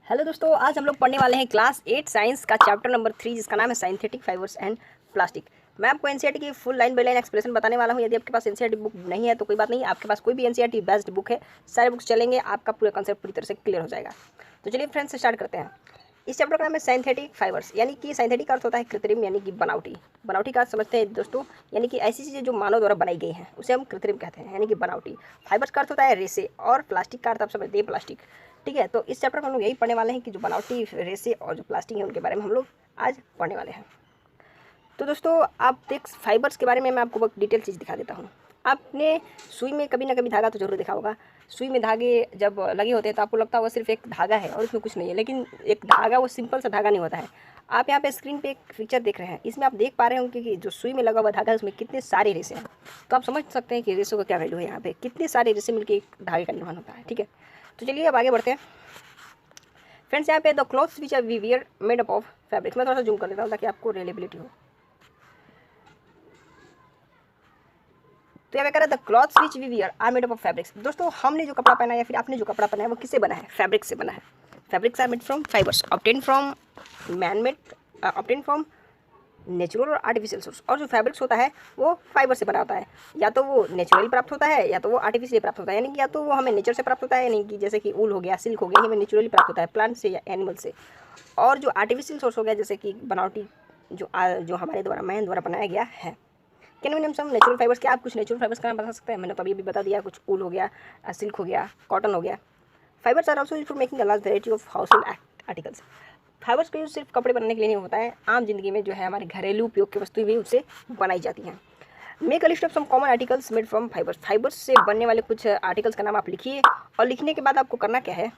Hello दोस्तों, आज हम लोग पढ़ने वाले हैं क्लास 8 साइंस का चैप्टर नंबर 3 जिसका नाम है सिंथेटिक फाइबर्स एंड प्लास्टिक। मैं आपको एनसीईआरटी की full line by line explanation बताने वाला हूं। यदि आपके पास एनसीईआरटी बुक नहीं है तो कोई बात नहीं, आपके पास कोई भी एनसीईआरटी बेस्ड बुक है, सारे बुक्स चलेंगे, आपका पूरा कॉन्सेप्ट पूरी तरह से क्लियर हो जाएगा। तो चलिए फ्रेंड्स स्टार्ट करते हैं। इस चैप्टर का नाम है सिंथेटिक फाइबर्स, यानी कि सिंथेटिक का अर्थ होता है कृत्रिम, यानी कि बनावटी। बनावटी का अर्थ समझते हैं दोस्तों, यानी कि ऐसी चीज़ें जो मानव द्वारा बनाई गई हैं उसे हम कृत्रिम कहते हैं, यानी कि बनावटी। फाइबर्स का अर्थ होता है रेसे, और प्लास्टिक का अर्थ आप समझते हैं प्लास्टिक। ठीक है, तो इस चैप्टर में हम लोग यही पढ़ने वाले हैं कि जो बनावटी रेसे और जो प्लास्टिक है उनके बारे में हम लोग आज पढ़ने वाले हैं। तो दोस्तों आप देख, फाइबर्स के बारे में मैं आपको डिटेल चीज़ दिखा देता हूँ। आपने सुई में कभी ना कभी धागा तो जरूर देखा होगा। सुई में धागे जब लगे होते हैं तो आपको लगता होगा सिर्फ एक धागा है और उसमें कुछ नहीं है, लेकिन एक धागा वो सिंपल सा धागा नहीं होता है। आप यहाँ पे स्क्रीन पे एक पिक्चर देख रहे हैं, इसमें आप देख पा रहे होंगे कि जो सुई में लगा हुआ धागा है उसमें कितने सारे रेसे हैं। तो आप समझ सकते हैं कि रेसों का क्या वैल्यू है। यहाँ पे कितने सारे रेसे मिलकर एक धागे का निर्माण होता है। ठीक है, तो चलिए अब आगे बढ़ते हैं फ्रेंड्स। यहाँ पे the clothes which are we wear made up of fabrics, मैं थोड़ा सा जूम कर लेता हूँ ताकि आपको रिलेबिलिटी हो। तो यहाँ पे कह रहा है the clothes which we wear are made up of fabrics. दोस्तों हमने जो कपड़ा पहना है या फिर आपने जो कपड़ा पहना है वो किससे बना है? फैब्रिक से बना है। Fabrics are made from fibres obtain from man made, obtain from natural और आर्टिफिशियल सोर्स। और जो फैब्रिक्स होता है वो फाइबर से बना होता है, या तो वो नेचुरली प्राप्त होता है या तो वो आर्टिफिशियली प्राप्त होता है, यानी कि या तो वो हमें नेचर से प्राप्त होता है, यानी कि जैसे कि ऊल हो गया, सिल्क हो गया, हमें नेचुरली प्राप्त होता है प्लांट से या एनिमल से। और जो आर्टिफिशियल सोर्स हो गया जैसे कि बनावटी जो हमारे द्वारा मैन द्वारा बनाया गया है। Can we name some natural fibres? क्या आप कुछ नेचुरल फाइबर्स का नाम बता सकते हैं? मैंने तो अभी बता दिया, कुछ ऊल हो गया, सिल्क हो गया, कॉटन हो गया। Fibres are also used for making a large variety of household articles. Fibres का यूज सिर्फ कपड़े बनाने के लिए नहीं होता है, आम जिंदगी में जो है हमारे घरेलू उपयोग की वस्तुएं भी उससे बनाई जाती हैं। Make a list of some common articles made from fibres. Fibres से बनने वाले कुछ आर्टिकल्स का नाम आप लिखिए, और लिखने के बाद आपको करना क्या है,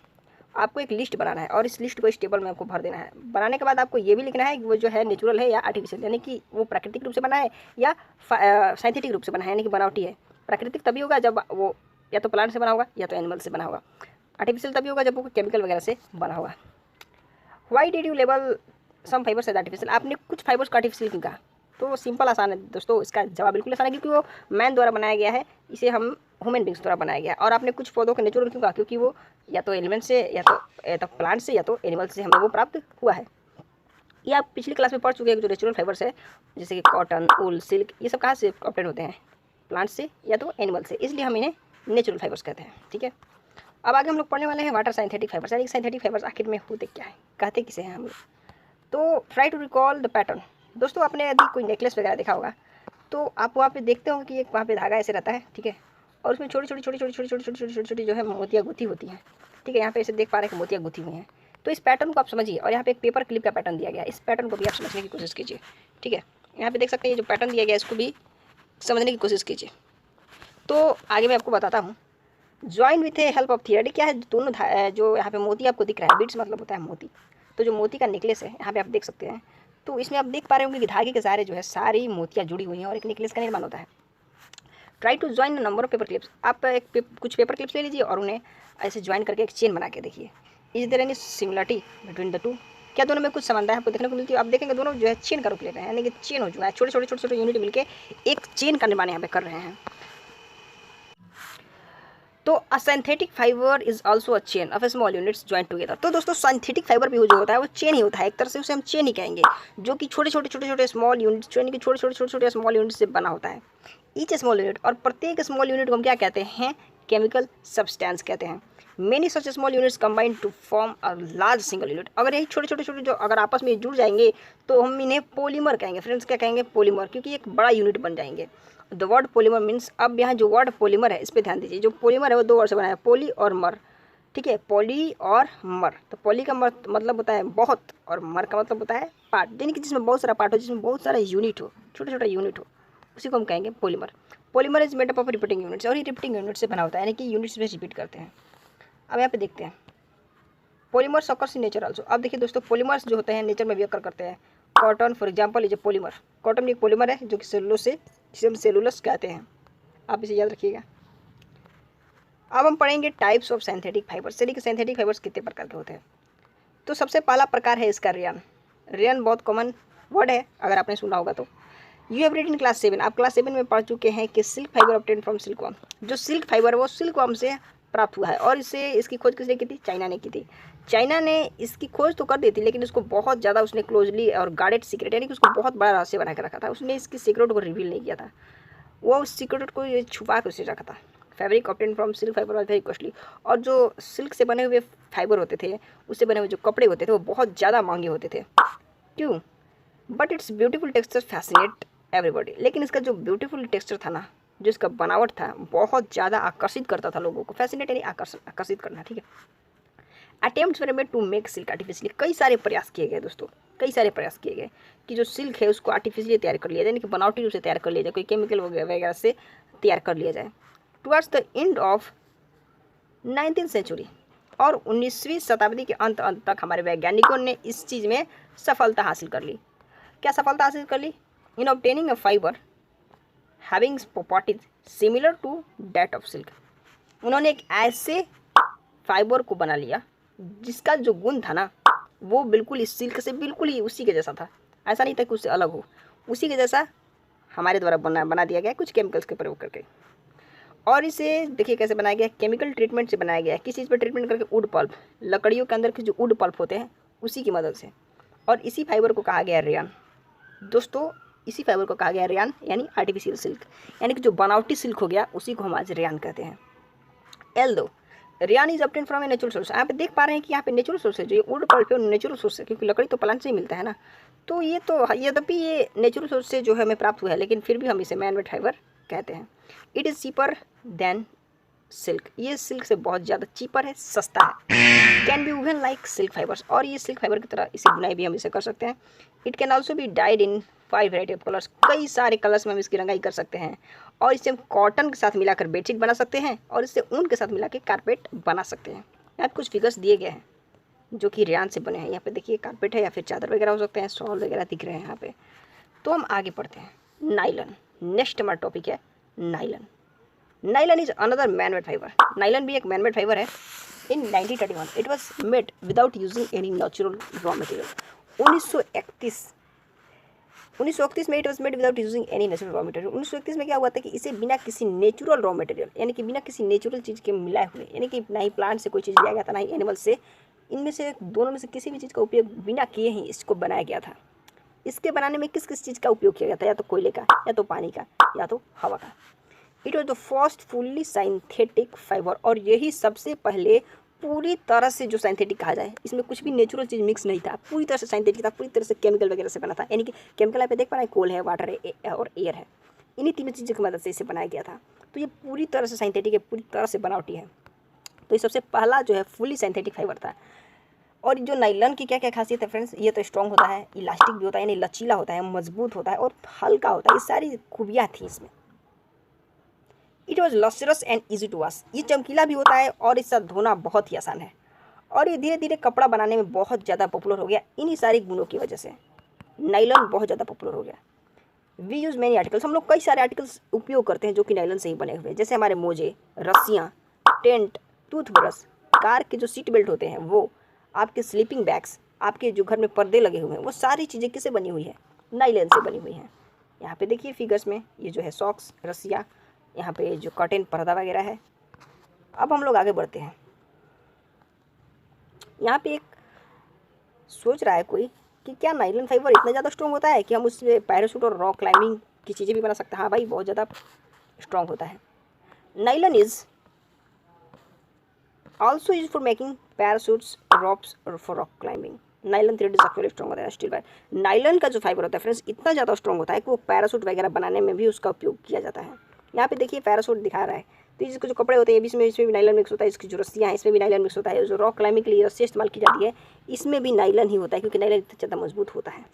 आपको एक लिस्ट बनाना है और इस लिस्ट को इस टेबल में आपको भर देना है। बनाने के बाद आपको ये भी लिखना है कि वो जो है नेचुरल है या आर्टिफिशियल, यानी कि वो प्राकृतिक रूप से बना है या साइंटिफिक रूप से बना है, यानी कि बनावटी है। प्राकृतिक तभी होगा जब वो या तो प्लांट से बना होगा या तो एनिमल से बना होगा। आर्टिफिशियल तभी होगा जब वो केमिकल वगैरह से बना होगा। Why did you label some fibres as artificial? आपने कुछ फाइबर्स को आर्टिफिशियल क्यों कहा? तो सिंपल आसान है दोस्तों, इसका जवाब बिल्कुल आसान है, क्योंकि वो मैन द्वारा बनाया गया है, इसे हम ह्यूमन बींग्स द्वारा बनाया गया है। और आपने कुछ पौधों को नेचुरल क्यों कहा? क्योंकि वो या तो एलिमेंट से या तो प्लांट से या तो एनिमल से हमें वो प्राप्त हुआ है। ये आप पिछली क्लास में पढ़ चुके हैं। जो नेचुरल फाइबर्स है जैसे कि कॉटन, ऊल, सिल्क, ये सब कहाँ से ऑब्टेन होते हैं? प्लांट से या तो एनिमल से, इसलिए हम इन्हें नेचुरल फाइबर्स कहते हैं। ठीक है, अब आगे हम लोग पढ़ने वाले हैं वाटर सिंथेटिक फाइबर्स, यानी सिंथेटिक फाइबर्स आखिर में होते क्या है, कहते किसे हैं हम लोग। तो try to recall the pattern. दोस्तों आपने यदि कोई नेकलेस वगैरह देखा होगा तो आप वहाँ पे देखते होंगे कि एक वहाँ पे धागा ऐसे रहता है, ठीक है, और उसमें छोटी छोटी छोटी छोटी छोटी छोटी छोटी छोटी छोटी छोटी जो है मोतियाँ गुथी होती हैं। ठीक है, यहाँ पे ऐसे देख पा रहे हैं कि मोतियाँ गुथी हुई हैं। तो इस पैटर्न को आप समझिए, और यहाँ पे एक पेपर क्लिप का पैटर्न दिया गया है, इस पैटर्न को भी आप समझने की कोशिश कीजिए। ठीक है, यहाँ पे देख सकते हैं ये जो पैटर्न दिया गया है इसको भी समझने की कोशिश कीजिए। तो आगे मैं आपको बताता हूँ। Join with A help of thread, क्या है, दोनों जो यहाँ पे मोती आपको दिख रहा है, बीड्स मतलब होता है मोती, तो जो मोती का नेकलेस है यहाँ पे आप देख सकते हैं। तो इसमें आप देख पा रहे होंगे कि धागे के सहारे जो है सारी मोतियाँ जुड़ी हुई हैं और एक नेकलेस का निर्माण होता है। Try to join number of paper clips. आप कुछ पेपर क्लिप्स ले लीजिए और उन्हें ऐसे ज्वाइन करके एक चेन बना के देखिए। Is there any similarity between the two? क्या दोनों में कुछ समानता है आपको देखने को मिलती है? आप देखेंगे दोनों जो है चेन का रूप ले रहे हैं, यानी कि चेन हो चुका है, छोटे छोटे छोटे छोटे यूनिट मिलकर एक चेन का निर्माण यहाँ पे कर रहे हैं। तो अ synthetic fibre is also a chain of small units joint together. तो दोस्तों सिंथेटिक फाइबर भी जो होता है वो चेन ही होता है, एक तरह से उसे हम चेन ही कहेंगे, जो कि छोटे छोटे छोटे छोटे स्मॉल यूनिट्स, यानी कि छोटे छोटे छोटे छोटे स्मॉल यूनिट से बना होता है। ईच स्मॉल यूनिट, और प्रत्येक स्मॉल यूनिट को हम क्या कहते हैं? केमिकल सब्सटेंस कहते हैं। Many such small units combine to form a large single unit. अगर यही छोटे छोटे छोटे जो अगर आपस में जुड़ जाएंगे तो हम इन्हें पॉलीमर कहेंगे। फ्रेंड्स क्या कहेंगे? पॉलीमर, क्योंकि एक बड़ा यूनिट बन जाएंगे। द वर्ड पॉलीमर मीन्स, अब यहाँ जो वर्ड पॉलीमर है इस पर ध्यान दीजिए। जो पॉलीमर है वो दो वर्ड से बना है, पॉली और मर। ठीक है, पॉली और मर। तो पॉली का मतलब होता है बहुत, और मर का मतलब होता है पार्ट, यानी कि जिसमें बहुत सारा पार्ट हो, जिसमें बहुत सारा यूनिट हो, छोटा छोटा यूनिट हो, उसी को हम कहेंगे polymer. Polymer is made up of repeating units, और ये रिपीटिंग यूनिट से बना होता है, यानी कि यूनिट्स में रिपीट करते हैं। अब यहाँ पे देखते हैं polymers occurs in nature also. अब देखिए दोस्तों, पॉलीमर्स जो होते हैं नेचर में भी अकर करते हैं। Cotton for example is a polymer. Cotton एक पॉलीमर है जो कि सेलुलोज से, जिसे हम सेलुलोस कहते हैं, आप इसे याद रखिएगा। अब हम पढ़ेंगे टाइप्स ऑफ सिंथेटिक फाइबर्स, यानी कि सिंथेटिक फाइबर्स कितने प्रकार के होते हैं। तो सबसे पहला प्रकार है इसका रेयन। रेयन बहुत कॉमन वर्ड है, अगर आपने सुना होगा तो। You have read in class 7, आप क्लास 7 में पढ़ चुके हैं कि silk fibre obtain from silkworm. जो सिल्क फाइबर है वो सिल्कवर्म से प्राप्त हुआ है। और इसे इसकी खोज किसने की थी? चाइना ने की थी। चाइना ने इसकी खोज तो कर दी थी, लेकिन इसको बहुत ज़्यादा उसने क्लोजली और गार्डेड सीक्रेट, यानी कि उसको बहुत बड़ा रहस्य बना के रखा था। उसने इसकी सीक्रेट को रिवील नहीं किया था, वो उस सीक्रेट को ये छुपा के उसे रखा था। Fabric obtain from silk fibre was very costly. और जो सिल्क से बने हुए फाइबर होते थे, उससे बने हुए जो कपड़े होते थे, वो बहुत ज़्यादा महंगे होते थे। क्यों? But it's beautiful texture fascinate everybody. लेकिन इसका जो ब्यूटीफुल टेक्सचर था ना, जो इसका बनावट था, बहुत ज़्यादा आकर्षित करता था लोगों को। फैसिनेट यानी आकर्षित करना, ठीक है। Attempts were made to make silk artificially. कई सारे प्रयास किए गए दोस्तों, कई सारे प्रयास किए गए कि जो सिल्क है उसको आर्टिफिशियली तैयार कर लिया जाए, यानी कि बनावटी रूप से तैयार कर लिया जाए, कोई केमिकल वगैरह से तैयार कर लिया जाए। Towards the end of 19th century, और 19वीं शताब्दी के अंत तक हमारे वैज्ञानिकों ने इस चीज़ में सफलता हासिल कर ली। क्या सफलता हासिल कर ली? In obtaining a fibre having properties similar to that of silk. उन्होंने एक ऐसे फाइबर को बना लिया जिसका जो गुण था ना, वो बिल्कुल इस सिल्क से बिल्कुल ही उसी के जैसा था। ऐसा नहीं था कि उससे अलग हो, उसी के जैसा हमारे द्वारा बना दिया गया कुछ केमिकल्स के प्रयोग करके। और इसे देखिए कैसे बनाया गया, केमिकल ट्रीटमेंट से बनाया गया। किस चीज़ पर ट्रीटमेंट करके? वुड पल्प, लकड़ियों के अंदर के जो वुड पल्प होते हैं उसी की मदद से। और इसी फाइबर को कहा गया रेयान। दोस्तों इसी फाइबर को कहा गया रेयान, यानी आर्टिफिशियल सिल्क, यानी कि जो बनावटी सिल्क हो गया उसी को हम आज रेयान कहते हैं। Although rayon is obtain from a natural source. आप देख पा रहे हैं कि यहाँ पे नेचुरल सोर्स है, जो ये वुड पल्प है नेचुरल सोर्स है, क्योंकि लकड़ी तो प्लांट से ही मिलता है ना। तो ये तो यद्यपि ये नेचुरल सोर्स से जो है हमें प्राप्त हुआ है, लेकिन फिर भी हम इसे मैन मेड फाइबर कहते हैं। It is cheaper than silk. ये सिल्क से बहुत ज़्यादा चीपर है, सस्ता है। Can be woven like silk fibres. और ये सिल्क फाइबर की तरह इसे बुनाई भी हम इसे कर सकते हैं। It can also be died in 5 variety of colours. कई सारे कलर्स में हम इसकी रंगाई कर सकते हैं। और इसे हम कॉटन के साथ मिलाकर बेडशीट बना सकते हैं, और इससे ऊन के साथ मिला के कारपेट बना सकते हैं। यहाँ कुछ फिगर्स दिए गए हैं जो कि रेयान से बने हैं। यहाँ पे देखिए कारपेट है, या फिर चादर वगैरह हो सकते हैं, शॉल वगैरह दिख रहे हैं यहाँ पे। तो हम आगे पढ़ते हैं। नाइलन, नेक्स्ट हमारा टॉपिक है nylon. Nylon is another manmade fibre. Nylon भी एक मैनमेड फाइबर है। इन 1931 it was made without using any natural raw material. 1931 में it was made without using any natural raw material. 1931 में क्या हुआ था कि इसे बिना किसी नेचुरल रॉ मटेरियल, यानी कि बिना किसी नेचुरल चीज़ के मिलाए हुए, यानी कि ना ही प्लांट से कोई चीज़ लिया गया था, ना ही एनिमल से, इनमें से दोनों में से किसी भी चीज़ का उपयोग बिना किए ही इसको बनाया गया था। इसके बनाने में किस किस चीज़ का उपयोग किया गया था? या तो कोयले का, या तो पानी का, या तो हवा का। It was the first fully synthetic fibre. और यही सबसे पहले पूरी तरह से जो साइंथेटिक कहा जाए, इसमें कुछ भी नेचुरल चीज़ मिक्स नहीं था, पूरी तरह से साइंथेटिक था, पूरी तरह से केमिकल वगैरह से बना था। यानी कि केमिकल आप देख पा रहे हैं, कोल है, वाटर है और एयर है, इन्हीं तीनों चीज़ों की मदद से इसे बनाया गया था। तो ये पूरी तरह से साइंथेटिक है, पूरी तरह से बनावटी है। तो ये सबसे पहला जो है फुल्ली साइंथेटिक फाइबर था। और जो नाइलन की क्या क्या खासियत है फ्रेंड्स? ये तो स्ट्रॉन्ग होता है, इलास्टिक भी होता है, यानी लचीला होता है, मजबूत होता है और हल्का होता है। ये सारी खूबियाँ थी इसमें। It was lustrous and easy to wash. ये चमकीला भी होता है और इसका धोना बहुत ही आसान है। और ये धीरे धीरे कपड़ा बनाने में बहुत ज़्यादा पॉपुलर हो गया। इन्हीं सारी गुणों की वजह से नाइलन बहुत ज़्यादा पॉपुलर हो गया। We use many articles. हम लोग कई सारे आर्टिकल्स उपयोग करते हैं जो कि नाइलन से ही बने हुए हैं, जैसे हमारे मोजे, रस्सियाँ, टेंट, टूथब्रश, कार के जो सीट बेल्ट होते हैं वो, आपके स्लीपिंग बैग्स, आपके जो घर में पर्दे लगे हुए हैं, वो सारी चीज़ें किससे बनी हुई है? नाइलन से बनी हुई हैं। यहाँ पे देखिए फिगर्स में ये जो है सॉक्स, रस्सियाँ, यहाँ पे जो कर्टेन पर्दा वगैरह है। अब हम लोग आगे बढ़ते हैं। यहाँ पे एक सोच रहा है कोई कि क्या नाइलन फाइबर इतना ज़्यादा स्ट्रॉन्ग होता है कि हम उससे पैराशूट और रॉक क्लाइंबिंग की चीज़ें भी बना सकते हैं? हाँ भाई, बहुत ज़्यादा स्ट्रॉन्ग होता है। Nylon is also use for making parachutes, ropes और for rock climbing. Nylon thread is actually strong होता है स्टील वायर। नाइलन का जो फाइबर होता है फ्रेंड्स, इतना ज़्यादा स्ट्रॉन्ग होता है कि वो पैराशूट वगैरह बनाने में भी उसका उपयोग किया जाता है। यहाँ पे देखिए पैराशूट दिखा रहा है, तो इसके जो कपड़े होते हैं इसमें भी नाइलन मिक्स होता है। इसकी जो रस्सियाँ हैं इसमें भी नाइलन मिक्स होता है। जो रॉक क्लाइंबिंग के लिए रस्सी इस्तेमाल की जाती है इसमें भी नाइलन ही होता है, क्योंकि नाइलन इतना ज़्यादा मजबूत होता है।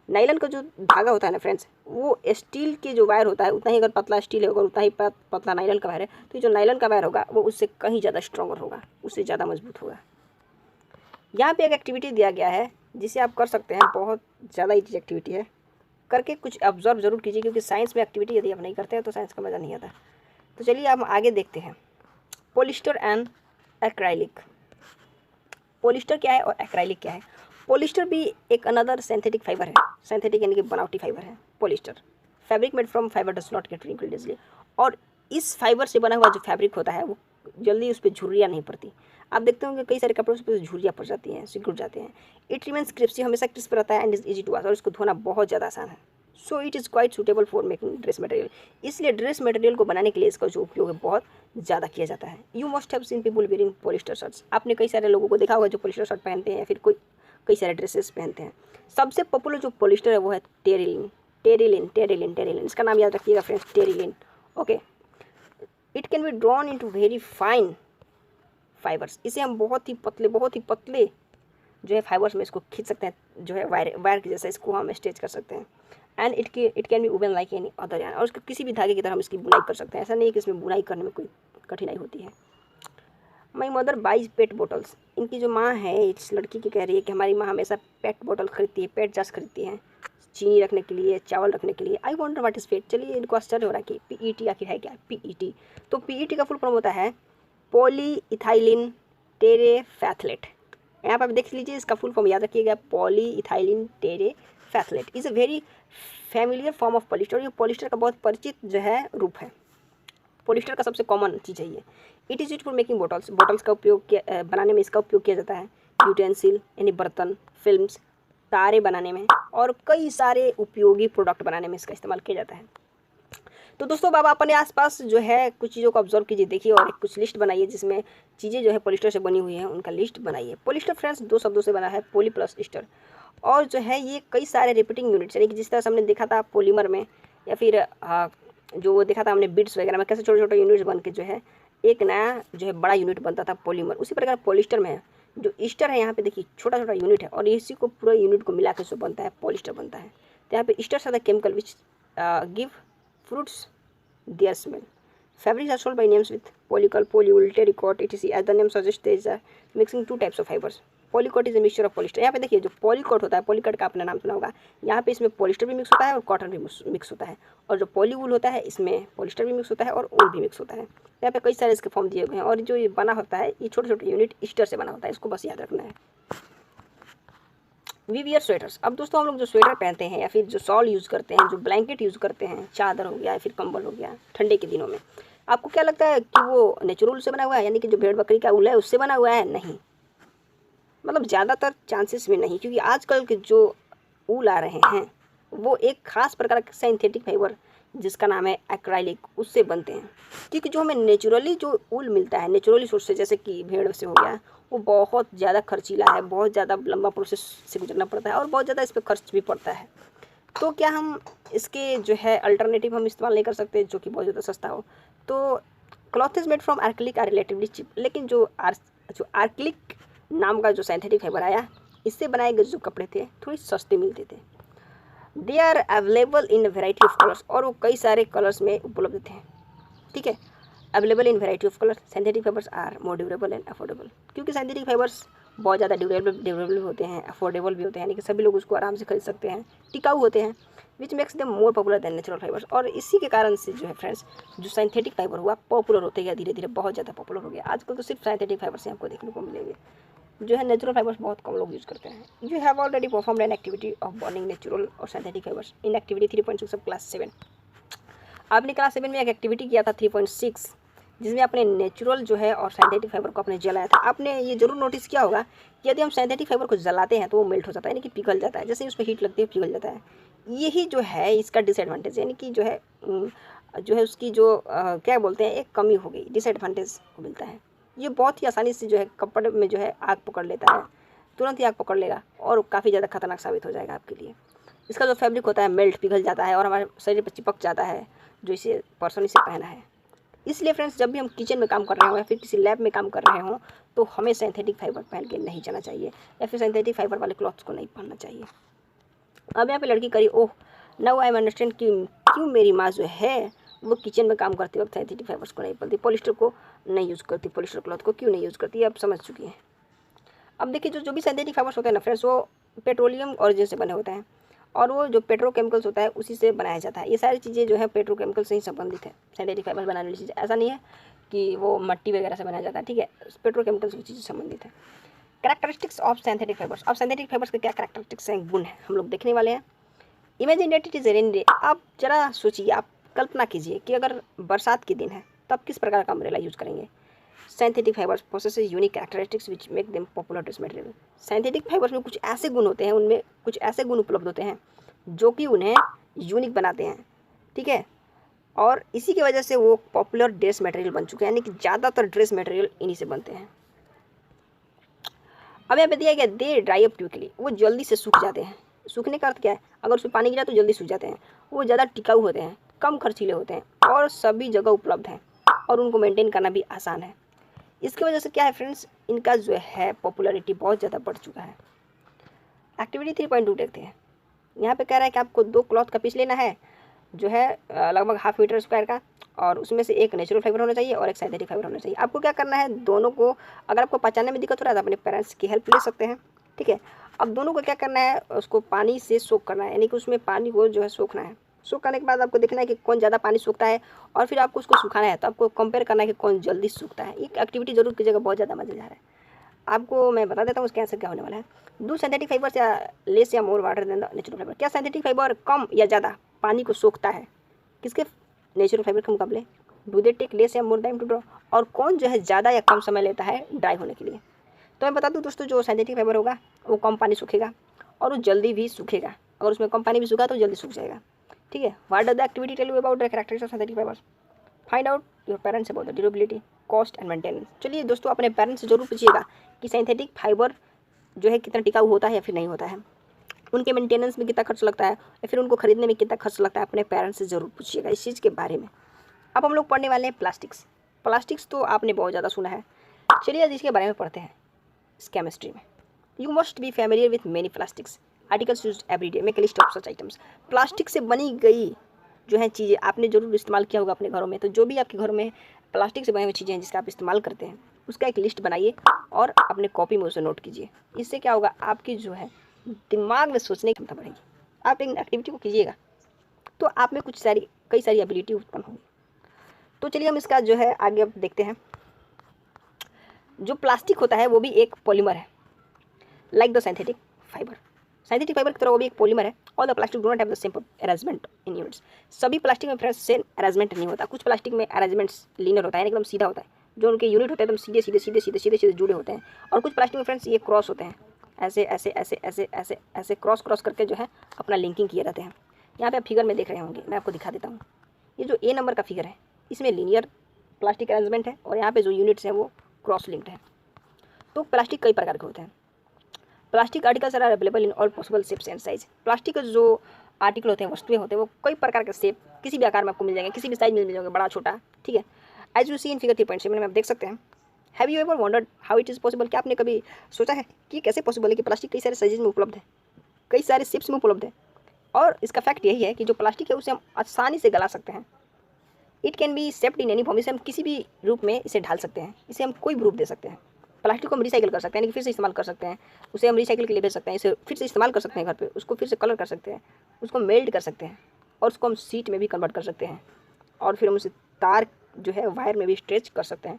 नाइलन का जो धागा होता है ना फ्रेंड्स, वो स्टील के जो वायर होता है उतना ही अगर पतला स्टील है, अगर उतना ही पतला नाइलन का वायर है, तो जो नाइलन का वायर होगा वो उससे कहीं ज़्यादा स्ट्रॉन्गर होगा, उससे ज़्यादा मजबूत होगा। यहाँ पे एक एक्टिविटी दिया गया है जिसे आप कर सकते हैं, बहुत ज़्यादा ईजी एक्टिविटी है, करके कुछ ऑब्जर्व जरूर कीजिए, क्योंकि साइंस में एक्टिविटी यदि आप नहीं करते हैं तो साइंस का मज़ा नहीं आता। तो चलिए हम आगे देखते हैं। Polyester and acrylic. पॉलिस्टर क्या है और एक्राइलिक क्या है? पॉलिस्टर भी एक अनदर सिंथेटिक फाइबर है। सिंथेटिक यानी कि बनावटी फाइबर है polyester. Fabric made from fibre does not gate wrinkled easily. और इस फाइबर से बना हुआ जो फैब्रिक होता है वो जल्दी उस पर झुर्रियाँ नहीं पड़ती। आप देखते होंगे कई सारे कपड़ों पर झुर्रियाँ पड़ जाती हैं, सिकुड़ जाते हैं। इट रिमेन्स क्रिस्पी, हमेशा क्रिस्प रहता है and is easy to wash, और इसको धोना बहुत ज़्यादा आसान है। So it is quite suitable for making dress material, इसलिए ड्रेस मटेरियल को बनाने के लिए इसका जो उपयोग है बहुत ज़्यादा किया जाता है। You must have seen people wearing polyester shirts, आपने कई सारे लोगों को देखा होगा जो पॉलिस्टर शर्ट पहनते हैं या फिर कोई कई सारे ड्रेसेस पहनते हैं। सबसे पॉपुलर जो पॉलिस्टर है वो है टेरिलिन। टेरिलिन टेरिलिन टेरिलिन, इसका नाम याद रखिएगा friends, Terylene. Okay, it can be drawn into very fine fibres, इसे हम बहुत ही पतले जो है फाइबर्स में इसको खींच सकते हैं, जो है वायर की जैसा इसको हम स्ट्रेच कर सकते हैं। And it can be woven like any other yarn, और इसको किसी भी धागे की तरह हम इसकी बुनाई कर सकते हैं। ऐसा नहीं है कि इसमें बुनाई करने में कोई कठिनाई होती है। My mother buys PET bottles, इनकी जो माँ है इस लड़की की कह रही है कि हमारी माँ हमेशा पेट बॉटल खरीदती है, पेट जर्स खरीदती है, चीनी रखने के लिए, चावल रखने के लिए। आई वॉन्डर व्हाट इज पेट, चलिए इनको आश्चर्य हो रहा है कि PET आखिर है क्या। PET, तो PET का फुल फॉर्म होता है पॉली इथाइलिन टेरेफैथलेट। यहाँ पर आप देख लीजिए, इसका फुल फॉर्म याद रखिएगा, poly ethylene terephthalate is a very familiar form of polyester. ये पॉलिस्टर का बहुत परिचित जो है रूप है, पॉलिस्टर का सबसे कॉमन चीज़ है ये। It is use for making bottles, bottles का उपयोग बनाने में इसका उपयोग किया जाता है। यूटेंसिल यानी बर्तन, फिल्म्स, तारे बनाने में और कई सारे उपयोगी प्रोडक्ट बनाने में इसका इस्तेमाल किया जाता है। तो दोस्तों अब आप अपने आसपास जो है कुछ चीज़ों को ऑब्जर्व कीजिए, देखिए और कुछ लिस्ट बनाइए जिसमें चीज़ें जो है पॉलिस्टर से बनी हुई हैं उनका लिस्ट बनाइए। पॉलिस्टर फ्रेंड्स 2 शब्दों से बना है, पॉली प्लस स्टर, और जो है ये कई सारे रिपीटिंग यूनिट्स, यानी कि जिस तरह से हमने देखा था पॉलीमर में या फिर जो देखा था हमने बिट्स वगैरह में कैसे छोटे छोटे यूनिट्स बन के जो है एक नया जो है बड़ा यूनिट बनता था पॉलीमर, उसी प्रकार पॉलिस्टर में है। जो ईस्टर है यहाँ पे देखिए छोटा छोटा यूनिट है और इसी को पूरा यूनिट को मिला के जो बनता है पॉलिस्टर बनता है। तो यहाँ पे esters are the chemical which give fruits their smell. Fabrics are sold by names with polycot, polywool, terracotta, etc. As the name suggests, there is a mixing 2 types of fibers. Polycot is a mixture of polyester. यहाँ पे देखिए जो पॉलीकॉट होता है, पॉलीकॉट का आपने नाम सुना होगा, यहाँ पे इसमें पॉलिस्टर भी मिक्स होता है और कॉटन भी मिक्स होता है। और जो पॉलीवूल होता है इसमें पॉलिस्टर भी मिक्स होता है और ऊल भी मिक्स होता है। यहाँ पे कई सारे इसके फॉर्म दिए हुए हैं और जो ये बना होता है ये छोटे छोटे यूनिट ईस्टर से बना होता है, इसको बस याद रखना है। वी वियर स्वेटर्स, अब दोस्तों हम लोग जो स्वेटर पहनते हैं या फिर जो शॉल यूज़ करते हैं, जो ब्लैंकेट यूज़ करते हैं, चादर हो गया या फिर कंबल हो गया ठंडे के दिनों में, आपको क्या लगता है कि वो नेचुरल से बना हुआ है, यानी कि जो भेड़ बकरी का ऊल है उससे बना हुआ है? नहीं, मतलब ज़्यादातर चांसेस में नहीं, क्योंकि आजकल के जो ऊल आ रहे हैं वो एक खास प्रकार का सिंथेटिक फाइबर जिसका नाम है एक्राइलिक, उससे बनते हैं। क्योंकि जो हमें नेचुरली जो ऊल मिलता है नेचुरली सोर्स से, जैसे कि भेड़ से हो गया, वो बहुत ज़्यादा खर्चीला है, बहुत ज़्यादा लंबा प्रोसेस से गुजरना पड़ता है और बहुत ज़्यादा इस पर खर्च भी पड़ता है। तो क्या हम इसके जो है अल्टरनेटिव हम इस्तेमाल नहीं कर सकते जो कि बहुत ज़्यादा सस्ता हो? तो cloth is made from acrylic are relatively cheap, लेकिन जो आर्किलिक नाम का जो सिंथेटिक फाइबर आया, इससे बनाए गए जो कपड़े थे थोड़ी सस्ते मिलते थे। They are available in variety of colours, और वो कई सारे कलर्स में उपलब्ध थे। ठीक है, available in variety of colour. Synthetic fibres are more durable and affordable, क्योंकि सिंथेटिक फाइबर्स बहुत ज़्यादा ड्यूरेबल भी होते हैं, अफोर्डेबल भी होते हैं, यानी कि सभी लोग उसको आराम से खरीद सकते हैं, टिकाऊ होते हैं, which makes them more popular than natural fibres. और इसी के कारण से जो है फ्रेंड्स जो सिंथेटिक फाइबर हुआ पॉपुलर होते गया, धीरे धीरे बहुत ज़्यादा पॉपुलर हो गया। आजकल तो सिर्फ सिंथेटिक फाइबर्स आपको देखने को मिलेंगे, जो है नेचुरल फाइबर्स बहुत कम लोग यूज़ करते हैं। You have already performed an activity of burning natural और synthetic fibres in activity 3.6 of class 7। आपने क्लास 7 में एक एक्टिविटी किया था 3.6, जिसमें आपने नेचुरल जो है और सिंथेटिक फाइबर को आपने जलाया था। आपने ये जरूर नोटिस किया होगा कि यदि हम सिंथेटिक फाइबर को जलाते हैं तो वो मेल्ट हो जाता है, यानी कि पिघल जाता है, जैसे ही उस पर हीट लगती है पिघल जाता है। यही जो है इसका डिसएडवांटेज, यानी कि जो है उसकी जो क्या बोलते हैं एक कमी हो गई, डिसएडवांटेज मिलता है। ये बहुत ही आसानी से जो है कपड़े में जो है आग पकड़ लेता है, तुरंत ही आग पकड़ लेगा और काफ़ी ज़्यादा खतरनाक साबित हो जाएगा आपके लिए। इसका जो फैब्रिक होता है मेल्ट पिघल जाता है और हमारे शरीर पर चिपक जाता है जो इसे पर्सन इसे पहना है। इसलिए फ्रेंड्स जब भी हम किचन में काम कर रहे हों या फिर किसी लैब में काम कर रहे हों तो हमें सिंथेटिक फाइबर पहन के नहीं जाना चाहिए या फिर सिंथेटिक फाइबर वाले क्लॉथ्स को नहीं पहनना चाहिए। अब यहाँ पे लड़की करी, ओह नाउ आई एम अंडरस्टैंड कि क्यों मेरी माँ जो है वो किचन में काम करते वक्त सिंथेटिक फाइबर्स को नहीं पहनती, पॉलिस्टर को नहीं यूज़ करती, पॉलिस्टर क्लॉथ को क्यों नहीं यूज़ करती, अब समझ चुकी है। अब देखिए जो भी सिंथेटिक फाइबर्स होते हैं ना फ्रेंड्स, वो पेट्रोलियम ऑरिजिन से बने होते हैं और वो जो पेट्रोकेमिकल्स होता है उसी से बनाया जाता है। ये सारी चीज़ें जो है पेट्रोकेमिकल से ही संबंधित है, सिंथेटिक फाइबर बनाने वाली चीज़ें। ऐसा नहीं है कि वो मट्टी वगैरह से बनाया जाता है, ठीक है, पेट्रोकेमिकल से चीज़ें संबंधित है। कैरेक्टरिस्टिक्स ऑफ सिंथेटिक फाइबर्स, अब सिंथेटिक फाइबर्स के क्या कैरेक्टरिस्टिक्स हैं, गुण है, हम लोग देखने वाले हैं। Imagine that it is rainy day, आप जरा सोचिए, आप कल्पना कीजिए कि अगर बरसात के दिन है तो आप किस प्रकार का अम्ब्रेला यूज़ करेंगे। Synthetic fibres possesses unique characteristics which make them popular dress material. Synthetic fibres में कुछ ऐसे गुण होते हैं, उनमें कुछ ऐसे गुण उपलब्ध होते हैं जो कि उन्हें यूनिक बनाते हैं, ठीक है, और इसी की वजह से वो पॉपुलर ड्रेस मटेरियल बन चुके हैं, यानी कि ज़्यादातर ड्रेस मटेरियल इन्हीं से बनते हैं। अब यहाँ पे दिया गया दे ड्राई अप क्विकली, वो जल्दी से सूख जाते हैं। सूखने का अर्थ क्या है, अगर उसमें पानी गिरा तो जल्दी सूख जाते हैं। वो ज़्यादा टिकाऊ होते हैं, कम खर्चीले होते हैं और सभी जगह उपलब्ध हैं और उनको मेंटेन करना भी आसान है। इसकी वजह से क्या है फ्रेंड्स, इनका जो है पॉपुलैरिटी बहुत ज़्यादा बढ़ चुका है। एक्टिविटी 3.2 देखते हैं। यहाँ पे कह रहा है कि आपको 2 क्लॉथ का पीस लेना है जो है लगभग ½ मीटर स्क्वायर का, और उसमें से एक नेचुरल फाइबर होना चाहिए और एक सिंथेटिक फाइबर होना चाहिए। आपको क्या करना है, दोनों को, अगर आपको पहचानने में दिक्कत हो रहा है तो अपने पेरेंट्स की हेल्प ले सकते हैं, ठीक है। अब दोनों को क्या करना है, उसको पानी से सोख करना है, यानी कि उसमें पानी को जो है सोखना है। सोख करने के बाद आपको देखना है कि कौन ज़्यादा पानी सूखता है और फिर आपको उसको सुखाना है। तो आपको कंपेयर करना है कि कौन जल्दी सूखता है। एक एक्टिविटी जरूर कीजिएगा, बहुत ज़्यादा मज़ेदार है। आपको मैं बता देता हूँ उसके आंसर क्या होने वाला है। डू सिंथेटिक फाइबर्स या लेस या more water than the natural fibre. क्या सिंथेटिक फाइबर कम या ज़्यादा पानी को सोखता है किसके नेचुरल फाइबर के मुकाबले? डू दे टेक लेस या मोर टाइम टू ड्रॉ, और कौन जो है ज़्यादा या कम समय लेता है ड्राई होने के लिए? तो मैं बता दूं दोस्तों, जो सिंथेटिक फाइबर होगा वो कम पानी सूखेगा और वो जल्दी भी सूखेगा। अगर उसमें कम पानी भी सूखा तो जल्दी सूख जाएगा, ठीक है। What does the activity tell you about the characteristics of synthetic fibres? Find out your parents about the durability, cost and maintenance. चलिए दोस्तों, अपने पेरेंट्स से जरूर पूछिएगा कि सिंथेटिक फाइबर जो है कितना टिकाऊ होता है या फिर नहीं होता है, उनके मेंटेनेंस में कितना खर्च लगता है या फिर उनको खरीदने में कितना खर्च लगता है। अपने पेरेंट्स से ज़रूर पूछिएगा इस चीज़ के बारे में। अब हम लोग पढ़ने वाले हैं प्लास्टिक्स। प्लास्टिक्स तो आपने बहुत ज़्यादा सुना है, चलिए आज इसके बारे में पढ़ते हैं। इस केमिस्ट्री में you must be familiar with many plastics articles used every day, make a list of such items. Plastic से बनी गई जो है चीज़ें आपने ज़रूर इस्तेमाल किया होगा अपने घरों में। तो जो भी आपके घरों में प्लास्टिक से बनी हुई चीज़ें हैं जिसका आप इस्तेमाल करते हैं, उसका एक लिस्ट बनाइए और अपने कॉपी में उसे नोट कीजिए। इससे क्या होगा, आपकी जो है दिमाग में सोचने की क्षमता बढ़ेगी। आप एक एक्टिविटी को कीजिएगा तो आप में कई सारी एबिलिटी उत्पन्न होगी। तो चलिए हम इसका जो है आगे अब देखते हैं। जो प्लास्टिक होता है वो भी एक पॉलीमर है, like the synthetic fibre. Synthetic fibre की तरह वो भी एक पॉलीमर है। All the plastic do not have the same arrangement in units. सभी प्लास्टिक में फ्रेंड्स सेम अरेंजमेंट नहीं होता। कुछ प्लास्टिक में अरेंजमेंट्स लीनियर होता है, एकदम सीधा होता है। जो उनके यूनिट होते हैं एकदम सीधे सीधे सीधे सीधे सीधे सीधे जुड़े होते हैं। और कुछ प्लास्टिक में फ्रेंड्स ये क्रॉस होते हैं, ऐसे ऐसे ऐसे ऐसे ऐसे ऐसे क्रॉस करके जो है अपना लिंकिंग किए रहते हैं। यहाँ पे आप फिगर में देख रहे होंगे, मैं आपको दिखा देता हूँ। ये जो ए नंबर का फिगर है इसमें लीनियर प्लास्टिक अरेंजमेंट है और यहाँ पे जो यूनिट्स हैं वो क्रॉस लिंक्ड है। तो प्लास्टिक कई प्रकार के होते हैं। Plastic articles are available in all possible shapes and size. Plastic के जो आर्टिकल होते हैं, वस्तुएं होते हैं, वो कई प्रकार के शेप, किसी भी आकार में आपको मिल जाएंगे, किसी भी साइज में मिल जाएंगे, बड़ा छोटा, ठीक है। As you see in figure 3.7 में आप देख सकते हैं। Have you ever wondered how it is possible? क्या आपने कभी सोचा है कि कैसे पॉसिबल है कि प्लास्टिक कई सारे साइजेज में उपलब्ध है, कई सारे शेप्स में उपलब्ध है? और इसका फैक्ट यही है कि जो प्लास्टिक है उसे हम आसानी से गला सकते हैं। It can be shaped in any form. इसे हम किसी भी रूप में इसे ढाल सकते हैं, इसे हम कोई भी रूप दे सकते हैं। प्लास्टिक को हम रिसाइकिल कर सकते हैं, यानी कि फिर से इस्तेमाल कर सकते हैं। उसे हम रिसाइकिल के लिए भेज सकते हैं, इसे फिर से इस्तेमाल कर सकते हैं घर पे, उसको फिर से कलर कर सकते हैं, उसको मेल्ट कर सकते हैं और उसको हम सीट में भी कन्वर्ट कर सकते हैं और फिर हम उसे तार जो है वायर में भी स्ट्रेच कर सकते हैं।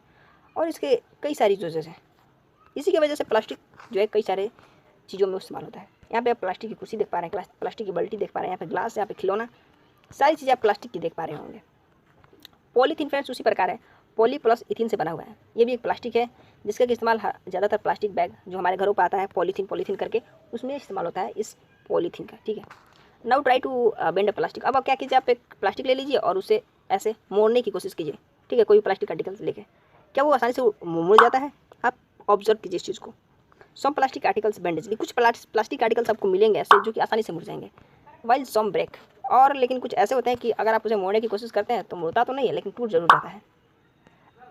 और इसके कई सारी यूजेस हैं। इसी की वजह से प्लास्टिक जो है कई सारे चीज़ों में इस्तेमाल होता है। यहाँ पे आप प्लास्टिक की कुर्सी देख पा रहे हैं, प्लास्टिक की बाल्टी देख पा रहे हैं, यहाँ पे ग्लास, यहाँ पे खिलौना, सारी चीज़ें आप प्लास्टिक की देख पा रहे होंगे। पॉलीथीन फ्रेंड्स उसी प्रकार है, पॉली प्लस इथिन से बना हुआ है। ये भी एक प्लास्टिक है जिसका इस्तेमाल ज़्यादातर प्लास्टिक बैग जो हमारे घरों पर आता है पॉलीथीन करके, उसमें इस्तेमाल होता है इस पॉलीथीन का, ठीक है। Now try to bend a plastic. अब आप क्या कीजिए, आप एक प्लास्टिक ले लीजिए और उसे ऐसे मोड़ने की कोशिश कीजिए, ठीक है, कोई प्लास्टिक आर्टिकल लेके। क्या वो आसानी से मुड़ जाता है? आप ऑब्जर्व कीजिए इस चीज़ को। सम प्लास्टिक आर्टिकल्स बेंड इजली। कुछ प्लास्टिक आर्टिकल्स आपको मिलेंगे ऐसे जो कि आसानी से मुड़ जाएंगे, वाइल सम ब्रेक। और लेकिन कुछ ऐसे होते हैं कि अगर आप उसे मोड़ने की कोशिश करते हैं तो मुड़ता तो नहीं है लेकिन टूट जरूर जाता है।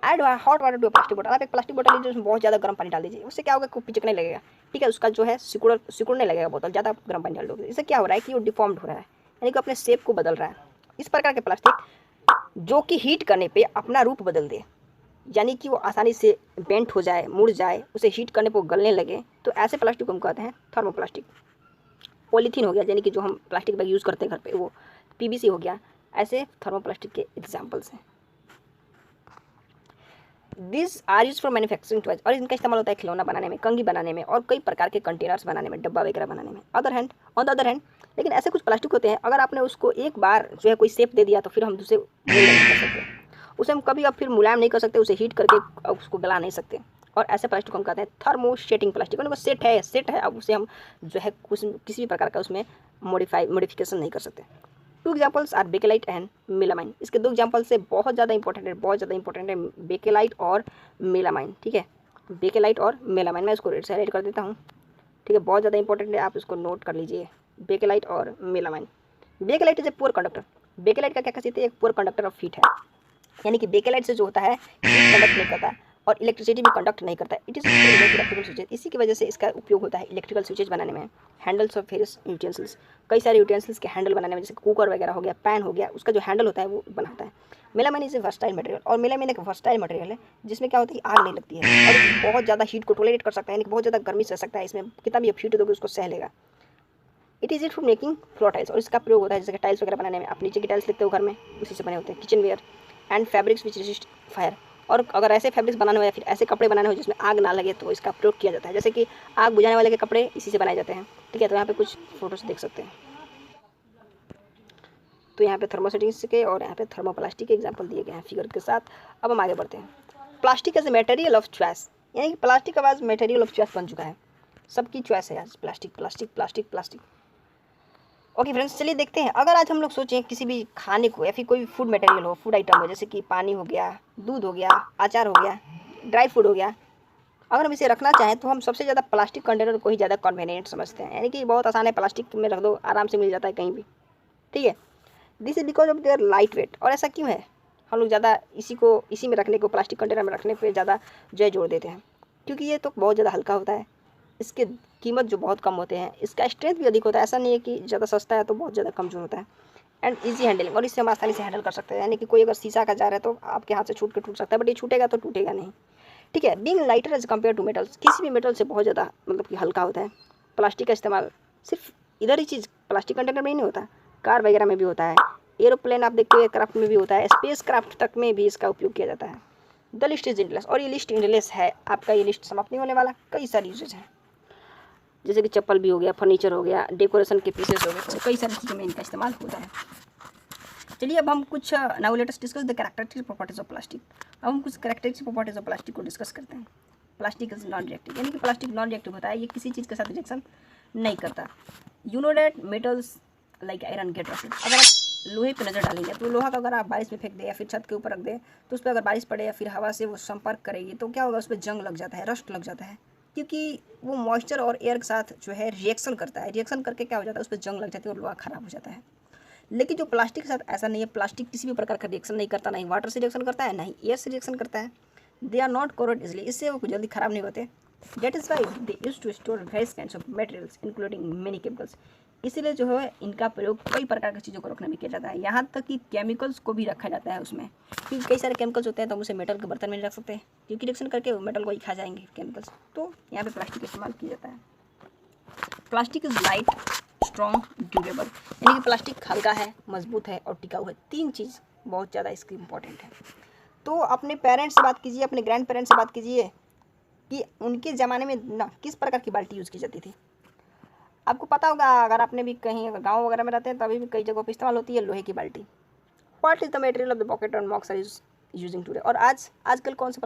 Add hot water to plastic बोतल। आप एक प्लास्टिक बोतल लीजिए, उसमें बहुत ज़्यादा गर्म पानी डाल दीजिए। उससे क्या होगा, कुछ पिचकने लगेगा, ठीक है, उसका जो है सिकुड़ने लगेगा बोतल, ज़्यादा गर्म पानी डाल दोगे। इससे क्या हो रहा है कि वो डिफॉर्म्ड हो रहा है, यानी कि अपने शेप को बदल रहा है। इस प्रकार के प्लास्टिक जो कि हीट करने पर अपना रूप बदल दे, यानी कि वो आसानी से बेंट हो जाए, मुड़ जाए, उसे हीट करने पर गलने लगे, तो ऐसे प्लास्टिक को हम कहते हैं थर्मोप्लास्टिक। पॉलीथीन हो गया, यानी कि जो हम प्लास्टिक बैग यूज़ करते हैं घर पे, वो पीवीसी हो गया, ऐसे थर्मोप्लास्टिक के एग्जाम्पल्स हैं। This are use for manufacturing toys. और इनका इस्तेमाल होता है खिलौना बनाने में, कंघी बनाने में और कई प्रकार के कंटेनर्स बनाने में, डब्बा वगैरह बनाने में। ऑन द अदर हैंड लेकिन ऐसे कुछ प्लास्टिक होते हैं, अगर आपने उसको एक बार जो है कोई शेप दे दिया तो फिर हम दूसरे नहीं कर सकते। उसे हम कभी अब फिर मुलायम नहीं कर सकते, उसे हीट करके उसको गला नहीं सकते। और ऐसे प्लास्टिक को हम कहते हैं थर्मोसेटिंग प्लास्टिक। उनको सेट है, अब उसे हम जो है किसी भी प्रकार का उसमें मॉडिफिकेशन नहीं कर सकते। 2 examples are bakelite and melamine. इसके 2 एग्जाम्पल से बहुत ज़्यादा इंपॉर्टेंट है बेकेलाइट और मेलामाइन। ठीक है, बेकेलाइट और मेलामाइन, मैं इसको रेड से हाइलाइट कर देता हूँ। ठीक है, बहुत ज़्यादा इंपॉर्टेंट है, आप इसको नोट कर लीजिए, बेकेलाइट और melamine. Bakelite is a poor conductor. Bakelite का क्या खासियत है, एक पुअर कंडक्टर ऑफ हीट है, यानी कि बेकेलाइट से जो होता है हीट कंडक्ट नहीं करता और इलेक्ट्रिसिटी भी कंडक्ट नहीं करता। It is electrical switches. इसी की वजह से इसका उपयोग होता है इलेक्ट्रिकल स्विचेज बनाने में। हैंडल्स ऑफ वेरियस यूटेंसिल्स, कई सारे यूटेंसिल्स के हैंडल बनाने में, जैसे कुकर वगैरह हो गया, पैन हो गया, उसका जो हैंडल होता है वो बनाता है। Melamine is a versatile material. और मेलामाइन एक वर्सटाइल मटेरियल है जिसमें क्या होता है कि आग नहीं लगती है और बहुत ज़्यादा हीट को टॉलरेट कर सकता है, यानी कि बहुत ज़्यादा गर्मी सह सकता है। इसमें कितना भी आप हीट दोगे उसको सह लेगा। It is it for making floor tiles. और इसका प्रयोग होता है जैसे कि टाइल्स वगैरह बनाने में। आप नीचे की टाइल्स देखते हो घर में, उसी से बने होते हैं। Kitchen ware and fabrics which resist fire. और अगर ऐसे फैब्रिक्स बनाने हो या फिर ऐसे कपड़े बनाने हो जिसमें आग ना लगे तो इसका प्रयोग किया जाता है। जैसे कि आग बुझाने वाले के कपड़े इसी से बनाए जाते हैं। ठीक है, तो यहाँ पे कुछ फोटोज देख सकते हैं। तो यहाँ पे थर्मोसेटिंग्स के और यहाँ पे थर्मोप्लास्टिक के एग्जाम्पल दिए गए हैं फिगर के साथ। अब हम आगे बढ़ते हैं। Plastic as a material of choice, यानी कि प्लास्टिक का आज मटेरियल ऑफ चॉइस बन चुका है। सबकी चॉइस है आज plastic plastic plastic plastic. Okay friends, चलिए देखते हैं। अगर आज हम लोग सोचें किसी भी खाने को या फिर कोई फूड मटेरियल हो, फूड आइटम हो, जैसे कि पानी हो गया, दूध हो गया, अचार हो गया, ड्राई फूड हो गया, अगर हम इसे रखना चाहें तो हम सबसे ज़्यादा प्लास्टिक कंटेनर को ही ज़्यादा कन्वीनियंट समझते हैं, यानी कि बहुत आसान है, प्लास्टिक में रख दो, आराम से मिल जाता है कहीं भी। ठीक है, this is because of their light weight. और ऐसा क्यों है, हम लोग ज़्यादा इसी में रखने को, प्लास्टिक कंटेनर में रखने पर ज़्यादा जो है जोर देते हैं, क्योंकि ये तो बहुत ज़्यादा हल्का होता है, इसके कीमत जो बहुत कम होते हैं, इसका स्ट्रेंथ भी अधिक होता है। ऐसा नहीं है कि ज़्यादा सस्ता है तो बहुत ज़्यादा कमज़ोर होता है। एंड ईजी हैंडलिंग, और इससे हम आसानी से हैंडल कर सकते हैं, यानी कि कोई अगर शीशा का जार है तो आपके हाथ से छूट के टूट सकता है, बट ये छूटेगा तो टूटेगा नहीं। ठीक है, being lighter as compare to metals, किसी भी मेटल से बहुत ज़्यादा मतलब कि हल्का होता है। प्लास्टिक का इस्तेमाल सिर्फ इधर ही चीज़ प्लास्टिक कंटेनर में ही नहीं होता, कार वगैरह में भी होता है, एरोप्लेन आप देखते हुए क्राफ्ट में भी होता है, स्पेस क्राफ्ट तक में भी इसका उपयोग किया जाता है। द लिस्ट इज इंडलेस, और ये लिस्ट इंडलेस है, आपका ये लिस्ट समाप्त नहीं होने वाला, कई सारी यूजेज हैं, जैसे कि चप्पल भी हो गया, फर्नीचर हो गया, डेकोरेशन के पीसेस हो गए, तो कई सारी चीज़ों में इनका इस्तेमाल होता है। चलिए अब हम कुछ now let us discuss the characteristic properties of plastic. अब हम कुछ कैरेक्टरिस्टिक प्रॉपर्टीज ऑफ प्लास्टिक को डिस्कस करते हैं। प्लास्टिक इज नॉन रिएक्टिव, यानी कि प्लास्टिक नॉन रिएक्टिव होता है, ये किसी चीज़ के साथ रिएक्शन नहीं करता। You know that metals like iron get rusted. अगर आप लोहे पर नज़र डालेंगे तो लोहा का अगर आप बारिश में फेंक दें या फिर छत के ऊपर रख दें तो उस पर अगर बारिश पड़े या फिर हवा से वो संपर्क करेगी तो क्या होगा, उस पर जंग लग जाता है, रस्ट लग जाता है, क्योंकि वो मॉइस्चर और एयर के साथ जो है रिएक्शन करता है। रिएक्शन करके क्या हो जाता है, उस पर जंग लग जाती है और लोहा ख़राब हो जाता है। लेकिन जो प्लास्टिक के साथ ऐसा नहीं है, प्लास्टिक किसी भी प्रकार का रिएक्शन नहीं करता, नहीं वाटर से रिएक्शन करता है, नहीं एयर से रिएक्शन करता है। They are not corrode easily, इससे वो जल्दी ख़राब नहीं होते। That is why they use to store various kinds of materials including many chemicals. इसीलिए जो है इनका प्रयोग कई प्रकार की चीज़ों को रखने में किया जाता है, यहाँ तक कि केमिकल्स को भी रखा जाता है उसमें, क्योंकि कई सारे केमिकल्स होते हैं तो हम उसे मेटल के बर्तन में नहीं रख सकते, क्योंकि रिएक्शन करके मेटल को ही खा जाएंगे केमिकल्स। तो यहाँ पे प्लास्टिक का इस्तेमाल किया जाता है। Plastic is light, strong, durable, यानी कि प्लास्टिक हल्का है, मजबूत है और टिकाऊ है। 3 चीज़ बहुत ज़्यादा इसकी इंपॉर्टेंट है। तो अपने पेरेंट्स से बात कीजिए, अपने ग्रैंड पेरेंट्स से बात कीजिए कि उनके ज़माने में ना किस प्रकार की बाल्टी यूज़ की जाती थी। आपको पता होगा, अगर आपने भी कहीं अगर गाँव वगैरह में रहते हैं तभी भी कई जगहों पर इस्तेमाल होती है लोहे की बाल्टी। What is the material of the bucket and mugs are using today. और आजकल कौन सी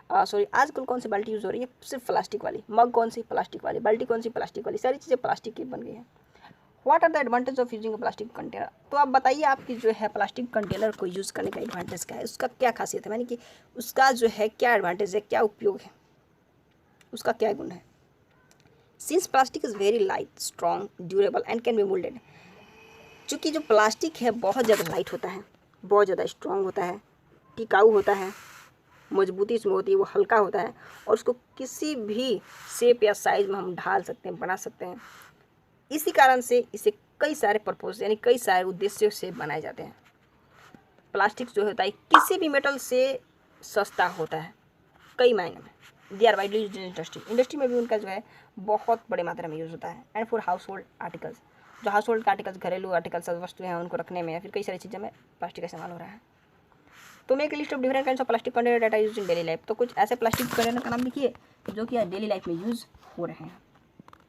आजकल कौन सी बाल्टी यूज़ हो रही है, सिर्फ प्लास्टिक वाली। मग कौन सी, प्लास्टिक वाली। बाल्टी कौन सी, प्लास्टिक वाली। सारी चीज़ें प्लास्टिक की बन गई हैं। What are the advantage of using a plastic container. तो आप बताइए, आपकी जो है प्लास्टिक कंटेनर को यूज़ करने का एडवांटेज क्या है, उसका क्या खासियत है, यानी कि उसका जो है क्या एडवांटेज है, क्या उपयोग है, उसका क्या गुण है। Since plastic is very light, strong, durable and can be moulded. चूँकि जो प्लास्टिक है बहुत ज़्यादा लाइट होता है, बहुत ज़्यादा स्ट्रॉन्ग होता है, टिकाऊ होता है, मजबूती इसमें होती है, वो हल्का होता है और उसको किसी भी शेप या साइज़ में हम ढाल सकते हैं, बना सकते हैं। इसी कारण से इसे कई सारे पर्पज़ यानी कई सारे उद्देश्यों से बनाए जाते हैं। प्लास्टिक जो होता है किसी भी मेटल से सस्ता होता है कई मायने में। They are widely used in industry में भी उनका जो है बहुत बड़े मात्रा में यूज़ होता है। And for house hold articles, जो हाउस होल्ड आर्टिकल्स, घरेलू आर्टिकल्स, वस्तुएं हैं, उनको रखने में या फिर कई सारी चीज़ों में प्लास्टिक का इस्तेमाल हो रहा है। तो make list of different kinds of plastic container that are used in daily life. तो कुछ ऐसे प्लास्टिक कंटेनर का नाम लिखिए जो कि डेली लाइफ में यूज़ हो रहे हैं।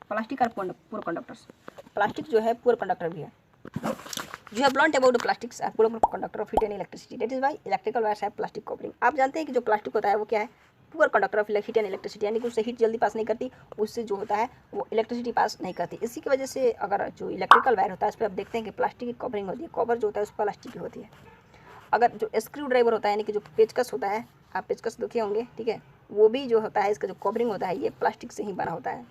Plastic are poor conductors, plastic जो है पुअर कंडक्टर भी है। You have learnt about the plastics are poor conductor of heat and electricity. That is why electrical wires have plastic covering. आप जानते हैं कि जो प्लास्टिक होता है वो क्या है, poor conductor of heat and electricity, यानी कि उससे हीट जल्दी पास नहीं करती, उससे जो होता है वो इलेक्ट्रिसिटी पास नहीं करती। इसी की वजह से अगर जो इलेक्ट्रिकल वायर होता है उस पर आप देखते हैं कि प्लास्टिक की कवरिंग होती है, कवर जो होता है उस पर प्लास्टिक की होती है। अगर जो स्क्रू ड्राइवर होता है यानी कि जो पेचकस होता है, आप पेचकस देखे होंगे, ठीक है, वो भी जो होता है इसका जो कवरिंग होता है ये प्लास्टिक से ही बना होता है।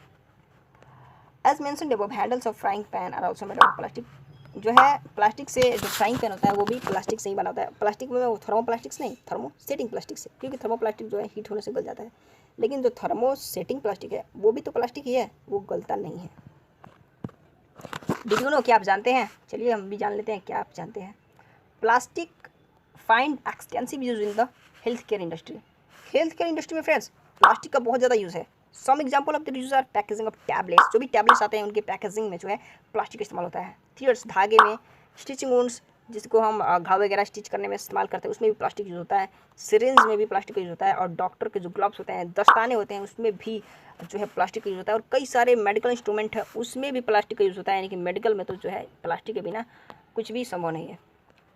As mentioned above, handles of frying pan are also made of plastic. जो है प्लास्टिक से जो फ्राइंग पैन होता है वो भी प्लास्टिक से ही बना होता है। प्लास्टिक में वो थर्मोप्लास्टिक्स नहीं, थर्मोसेटिंग प्लास्टिक से, क्योंकि थर्मोप्लास्टिक जो है हीट होने से गल जाता है, लेकिन जो थर्मोसेटिंग प्लास्टिक है वो भी तो प्लास्टिक ही है, वो गलता नहीं है। डिड यू नो, क्या आप जानते हैं, चलिए हम भी जान लेते हैं क्या आप जानते हैं। Plastic find extensive use in the health care industry. Health care industry में फ्रेंड्स प्लास्टिक का बहुत ज़्यादा यूज़ है। Some example of the use are packaging of tablets, जो भी टैबलेट्स आते हैं उनके पैकेजिंग में जो है प्लास्टिक इस्तेमाल होता है। थ्रेड्स, धागे में, स्टिचिंग वुंड्स जिसको हम घाव वगैरह स्टिच करने में इस्तेमाल करते हैं उसमें भी प्लास्टिक यूज़ होता है। सिरिंज में भी प्लास्टिक का यूज़ होता है, और डॉक्टर के जो ग्लव्स होते हैं, दस्ताने होते हैं, उसमें भी जो है प्लास्टिक का यूज़ होता है। और कई सारे मेडिकल इंस्ट्रूमेंट है उसमें भी प्लास्टिक का यूज़ होता है, यानी कि मेडिकल में तो जो है प्लास्टिक के बिना कुछ भी संभव नहीं है।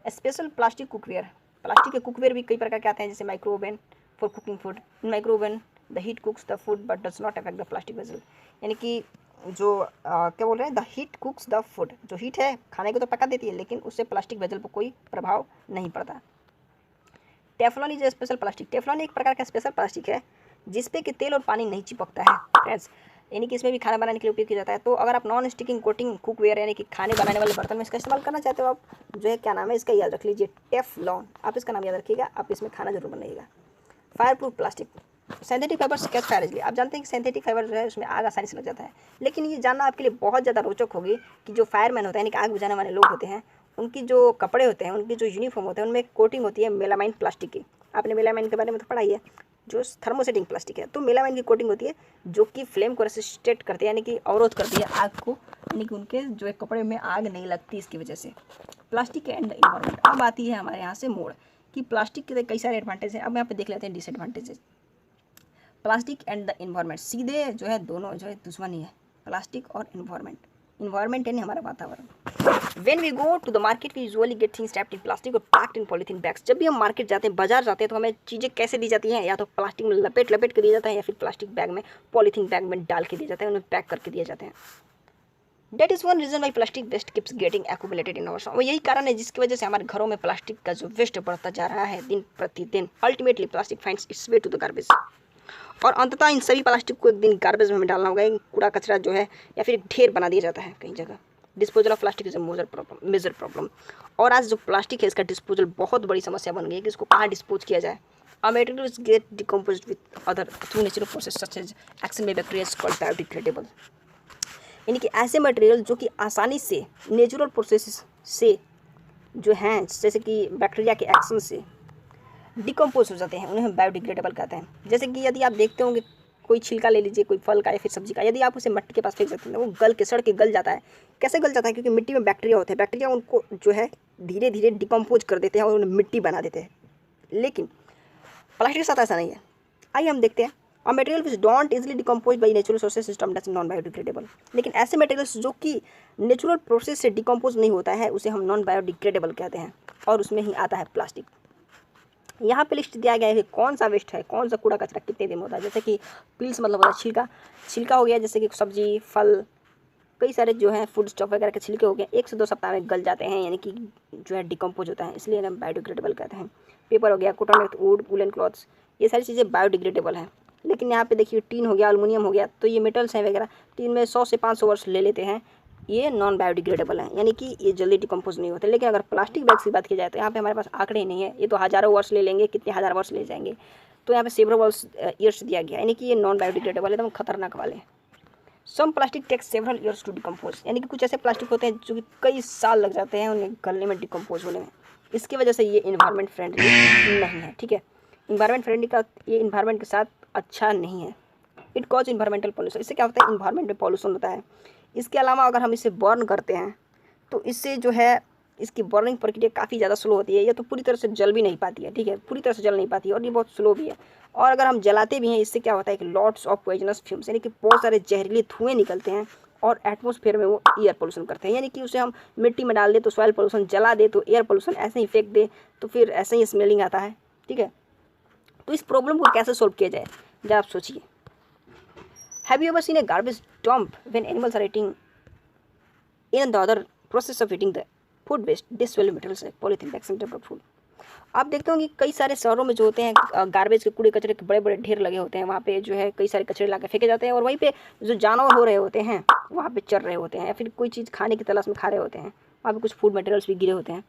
स्पेशल प्लास्टिक कुकवेयर, प्लास्टिक के कुकवेयर भी कई प्रकार के आते हैं, जैसे micro oven for cooking food. In micro oven the heat कुक्स the food but does not affect the plastic vessel, यानी कि जो क्या बोल रहे हैं, द हीट कुक्स द फूड, जो हीट है खाने को तो पका देती है लेकिन उससे प्लास्टिक वेसल पर कोई प्रभाव नहीं पड़ता। Teflon is a special plastic, Teflon एक प्रकार का स्पेशल प्लास्टिक है जिसपे कि तेल और पानी नहीं चिपकता है फ्रेंड्स, यानी कि इसमें भी खाना बनाने के लिए उपयोग किया जाता है। तो अगर आप नॉन स्टिकिंग कोटिंग कुकवेयर यानी कि खाने बनाने वाले बर्तन में इसका इस्तेमाल करना चाहते हो, आप जो है क्या नाम है इसका याद रख लीजिए, टेफ्लॉन, आप इसका नाम याद रखिएगा, आप इसमें खाना जरूर बनाइएगा। Fire proof plastic, synthetic fibre catch fire easily, आप जानते हैं कि सिंथेटिक फाइबर जो है उसमें आग आसानी से लग जाता है, लेकिन ये जानना आपके लिए बहुत ज़्यादा रोचक होगी कि जो फायरमैन होता है यानी कि आग बुझाने वाले लोग होते हैं, उनकी जो कपड़े होते हैं, उनकी जो यूनिफॉर्म होते हैं, उनमें कोटिंग होती है मेलामाइन प्लास्टिक की। आपने मेलामाइन के बारे में तो पढ़ा ही है, जो थर्मोसेटिंग प्लास्टिक है, तो मेलामाइन की कोटिंग होती है जो कि फ्लेम को रेसिस्टेट करती है, यानी कि अवरोध करती है आग को, यानी कि उनके जो है कपड़े में आग नहीं लगती इसकी वजह से। प्लास्टिक एंड द इन्वायरमेंट, अब आती है हमारे यहाँ से मोड़ कि प्लास्टिक के कई सारे एडवांटेज हैं। अब यहाँ पे देख लेते हैं disadvantages. Plastic and the environment, सीधे जो है दोनों जो है दुश्मनी है, प्लास्टिक और इन्वायरमेंट। इन्वायरमेंट यानी हमारा वातावरण। When we go to the market we usually get things wrapped in plastic और पैक्ड इन पॉलीथीन बैग्स। जब भी हम मार्केट जाते हैं, बाजार जाते हैं, तो हमें चीज़ें कैसे दी जाती हैं, या तो प्लास्टिक में लपेट के दिया जाता है, या फिर प्लास्टिक बैग में, पॉलीथीन बैग में डाल के दिए जाते हैं, उन्हें पैक करके दिए जाते हैं। That is one reason why plastic waste keeps getting accumulated in our house। और यही कारण है जिसकी वजह से हमारे घरों में प्लास्टिक का जो वेस्ट बढ़ता जा रहा है दिन प्रतिदिन। Ultimately plastic finds its way to the garbage, और अंततः इन सभी प्लास्टिक को एक दिन गार्बेज में हमें डालना होगा, कूड़ा कचरा जो है या फिर ढेर बना दिया जाता है कई जगह। Disposal of plastic is a major problem, और आज जो प्लास्टिक है इसका डिस्पोजल बहुत बड़ी समस्या बन गई है कि इसको कहाँ डिस्पोज किया जाए। A material is get decomposed with other through natural process such as action by bacteria is called biodegradable, यानी कि ऐसे मटेरियल जो कि आसानी से नेचुरल प्रोसेस से जो हैं, जैसे कि बैक्टीरिया के एक्शन से डिकम्पोज हो जाते हैं, उन्हें हम बायोडिग्रेडेबल कहते हैं। जैसे कि यदि आप देखते होंगे कोई छिलका ले लीजिए, कोई फल का या फिर सब्जी का, यदि आप उसे मिट्टी के पास फेंक देते हैं वो गल के सड़ के गल जाता है। कैसे गल जाता है? क्योंकि मिट्टी में बैक्टीरिया होते हैं, बैक्टीरिया उनको जो है धीरे धीरे डिकम्पोज कर देते हैं और उन्हें मिट्टी बना देते हैं। लेकिन प्लास्टिक के साथ ऐसा नहीं है। आइए हम देखते हैं। और material which don't easily decompose by natural sources system that's non biodegradable, लेकिन ऐसे मटेरियल्स जो कि नेचुरल प्रोसेस से डिकम्पोज नहीं होता है उसे हम नॉन बायोडिग्रेडेबल कहते हैं, और उसमें ही आता है प्लास्टिक। यहाँ पे लिस्ट दिया गया है कि कौन सा वेस्ट है, कौन सा कूड़ा कचरा कितने दिन में होता है। जैसे कि पिल्स मतलब होता है छिलका, छिलका हो गया, जैसे कि सब्जी, फल, कई सारे जो है फूड स्टॉक वगैरह के छिलके हो गए, 1 से 2 सप्ताह में गल जाते हैं, यानी कि जो है डिकम्पोज होता है, इसलिए हम बायोडिग्रेडेबल कहते हैं। पेपर हो गया, कॉटन, वुड, वुलन क्लॉथ्स, ये सारी चीज़ें बायोडिग्रेडेबल हैं। लेकिन यहाँ पे देखिए टीन हो गया, एल्युमिनियम हो गया, तो ये मेटल्स हैं वगैरह, टीन में 100 से 500 वर्ष ले लेते हैं, ये नॉन बायोडिग्रेडेबल है, यानी कि ये जल्दी डिकम्पोज नहीं होते। लेकिन अगर प्लास्टिक बैग्स की बात की जाए तो यहाँ पे हमारे पास आंकड़े ही नहीं है, ये तो हज़ारों वर्ष ले लेंगे, कितने हज़ार वर्ष ले जाएंगे, तो यहाँ पे सेवरल ईयर्स दिया गया, यानी कि ये नॉन बायोडिग्रेडेबल एकदम खतरनाक वाले। Some plastic takes several years to decompose, यानी कि कुछ ऐसे प्लास्टिक होते हैं जो कि कई साल लग जाते हैं उन्हें गलने में, डिकम्पोज होने में। इसकी वजह से ये इन्वायरमेंट फ्रेंडली नहीं है, ठीक है। इन्वायरमेंट फ्रेंडली का ये इन्वायरमेंट के साथ अच्छा नहीं है। इट कॉज इन्वायरमेंटल पॉल्यूशन, इससे क्या होता है, इन्वायरमेंट में पॉल्यूशन होता है। इसके अलावा अगर हम इसे बर्न करते हैं तो इससे जो है इसकी बर्निंग प्रक्रिया काफ़ी ज़्यादा स्लो होती है, या तो पूरी तरह से जल भी नहीं पाती है, ठीक है, पूरी तरह से जल नहीं पाती है, और ये बहुत स्लो भी है। और अगर हम जलाते भी हैं इससे क्या होता है कि लॉट्स ऑफ पॉइजनस फ्यूम्स, यानी कि बहुत सारे जहरीले धुएँ निकलते हैं, और एटमॉस्फेयर में वो एयर पोल्यूशन करते हैं। यानी कि उसे हम मिट्टी में डाल दे तो सॉइल पोल्यूशन, जला दे तो एयर पोल्यूशन, ऐसे ही फेंक दे तो फिर ऐसे ही स्मेलिंग आता है। ठीक है, तो इस प्रॉब्लम को कैसे सोल्व किया जाए, जरा आप सोचिए। Have you ever seen a garbage dump when animals are eating in the other process of eating the food waste they swallow materials like polythene bags and developed food. आप देखते होंगे कई सारे शहरों में जो होते हैं गार्बेज के कूड़े कचरे के बड़े बड़े ढेर लगे होते हैं। वहाँ पे जो है कई सारे कचरे लाके फेंके जाते हैं और वहीं पे जो जानवर हो रहे होते हैं वहाँ पे चर रहे होते हैं या फिर कोई चीज़ खाने की तलाश में खा रहे होते हैं। वहाँ पे कुछ फूड मटेरियल्स भी गिरे होते हैं।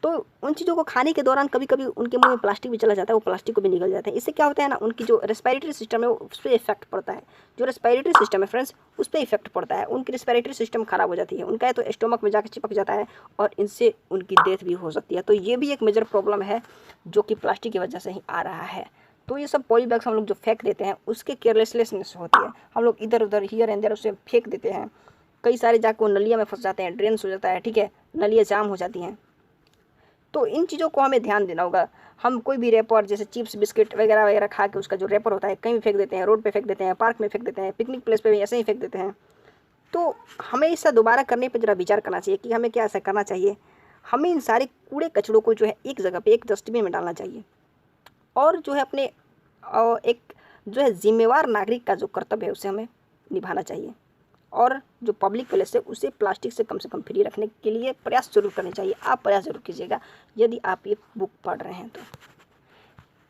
तो उन चीज़ों को खाने के दौरान कभी कभी उनके मुंह में प्लास्टिक भी चला जाता है, वो प्लास्टिक को भी निगल जाते हैं। इससे क्या होता है ना, उनकी जो रेस्पिरेटरी सिस्टम है उस पर इफेक्ट पड़ता है। जो रेस्पिरेटरी सिस्टम है फ्रेंड्स, उस पर इफेक्ट पड़ता है। उनकी रेस्पिरेटरी सिस्टम खराब हो जाती है, उनका है तो स्टोमक में जाकर चिपक जाता है और इनसे उनकी डेथ भी हो सकती है। तो ये भी एक मेजर प्रॉब्लम है जो कि प्लास्टिक की वजह से ही आ रहा है। तो ये सब पॉली बैग्स हम लोग जो फेंक देते हैं उसके केयरलेसनेस होती है। हम लोग इधर उधर हियर एंड देयर उसे फेंक देते हैं। कई सारे जाकर वो नलिया में फंस जाते हैं, ड्रेन्स हो जाता है। ठीक है, नलियाँ जाम हो जाती हैं। तो इन चीज़ों को हमें ध्यान देना होगा। हम कोई भी रैपर जैसे चिप्स बिस्किट वगैरह वगैरह खा के उसका जो रैपर होता है कहीं भी फेंक देते हैं, रोड पे फेंक देते हैं, पार्क में फेंक देते हैं, पिकनिक प्लेस पे भी ऐसे ही फेंक देते हैं। तो हमें इसका दोबारा करने पर ज़रा विचार करना चाहिए कि हमें क्या ऐसा करना चाहिए। हमें इन सारे कूड़े कचड़ों को जो है एक जगह पे एक डस्टबिन में डालना चाहिए और जो है अपने एक जो है जिम्मेवार नागरिक का जो कर्तव्य है उसे हमें निभाना चाहिए। और जो पब्लिक प्लेस है उसे प्लास्टिक से कम फ्री रखने के लिए प्रयास जरूर करने चाहिए। आप प्रयास जरूर कीजिएगा यदि आप ये बुक पढ़ रहे हैं तो।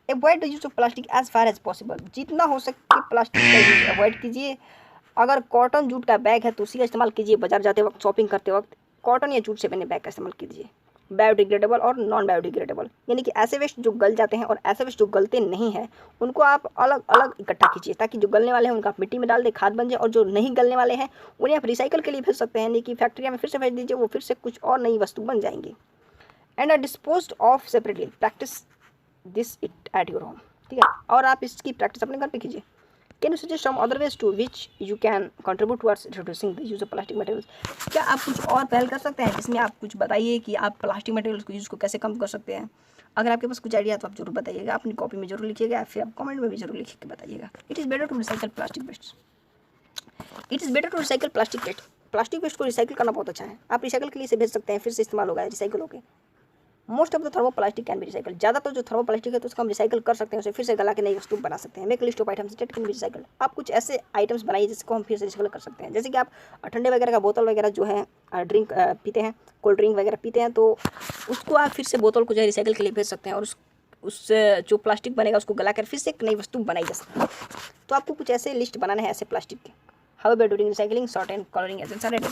Avoid the use of plastic as far as possible. जितना हो सके प्लास्टिक का यूज अवॉइड कीजिए। अगर कॉटन जूट का बैग है तो उसी का इस्तेमाल कीजिए। बाजार जाते वक्त, शॉपिंग करते वक्त कॉटन या जूट से बने बैग का इस्तेमाल कीजिए। बायोडिग्रेडेबल और नॉन बायोडिग्रेडेबल, यानी कि ऐसे वेस्ट जो गल जाते हैं और ऐसे वेस्ट जो गलते नहीं हैं उनको आप अलग अलग इकट्ठा कीजिए, ताकि जो गलने वाले हैं उनका आप मिट्टी में डाल दें, खाद बन जाए, और जो नहीं गलने वाले हैं उन्हें आप रिसाइकल के लिए भेज सकते हैं, यानी कि फैक्ट्रिया में फिर से भेज दीजिए, वो फिर से कुछ और नई वस्तु बन जाएंगी। And are disposed of separately. Practice this it at your home. ठीक है, और आप इसकी प्रैक्टिस अपने घर पे कीजिए। Can you suggest some other ways to which you can contribute towards reducing the use of plastic materials. क्या आप कुछ और पहल कर सकते हैं जिसमें आप कुछ बताइए कि आप प्लास्टिक मटेरियल्स को यूज़ को कैसे कम कर सकते हैं। अगर आपके पास कुछ आइडिया तो आप जरूर बताइएगा, अपनी कॉपी में जरूर लिखिएगा, फिर आप कमेंट में भी जरूर लिख के बताइएगा। It is better to recycle plastic waste. It is better to recycle plastic waste. Plastic waste को रिसाइकिल करना बहुत अच्छा है। आप रिसाइकिल के लिए इसे भेज सकते हैं, फिर से इस्तेमाल होगा, रिसाइकिल होकर। Most of the thermoplastic can be recycle. ज़्यादातर जो थर्मोप्लास्टिक है तो उसका हम रिसाइकल कर सकते हैं, उसे फिर से गला के नई वस्तु बना सकते हैं। Make list of items that can be recycle. आप कुछ ऐसे आइटम्स बनाइए जिसको हम फिर से रिसाइकल कर सकते हैं। जैसे कि आप ठंडे वगैरह का बोतल वगैरह जो है ड्रिंक पीते हैं, कोल्ड ड्रिंक वगैरह पीते हैं, तो उसको आप फिर से बोतल को जो है रिसाइकिल के लिए भेज सकते हैं और उस जो प्लास्टिक बनेगा उसको गला कर फिर से एक नई वस्तु बनाई जा सकती है। तो आपको कुछ ऐसे लिस्ट बनाने हैं ऐसे प्लास्टिक के। However during recycling sort and colouring agents are added.